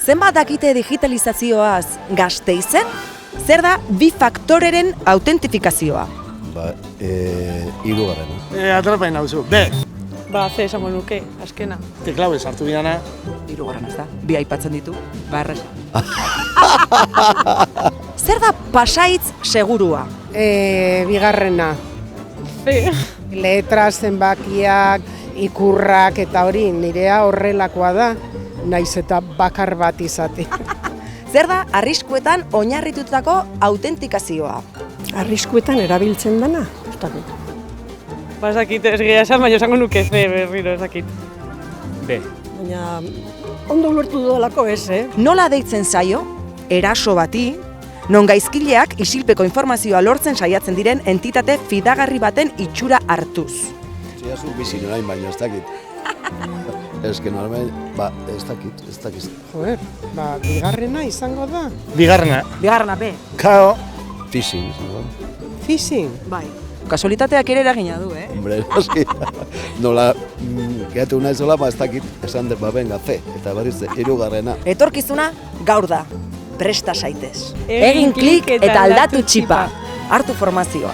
Zenbat dakite digitalizazioaz Gasteizen? Zer da bi faktoreren autentifikazioa? Hirugarrena. Atrapain nauzu. B. C esango nuke, azkena. Teklaue sartu bidana. Hirugarrena ez da, bi aipatzen ditu, erresa. Zer da pasahitz segurua? Bigarrena. C. Letra, zenbakiak, ikurrak eta hori nirea horrelakoa da, naiz eta bakar bat izate. Zer da arriskuetan oinarritutako autentikazioa? Arriskuetan erabiltzen dana? Bazakit ez gira esan, baina esango nuke C berriro ezakit. B. Baina ondo ulertu dudalako ez, Nola deitzen zaio, eraso bati, non gaizkileak isilpeko informazioa lortzen saiatzen diren entitate fidagarri baten itxura hartuz. Ziazu bizi norain baina ez dakit. Ez que normal, ez dakit. Joder, bigarrena izango da. Bigarrena. Bigarrena B. Kao. Phishing, no? Phishing? Bai. Kasualitateak ere eragina du, Hombre, noski. Nola, gehatu nahi zola, ez dakit, esan dut, benga, C, eta berriz, hirugarrena. Etorkizuna gaur da. Presta zaitez. Egin klik eta aldatu txipa. Hartu formazioa.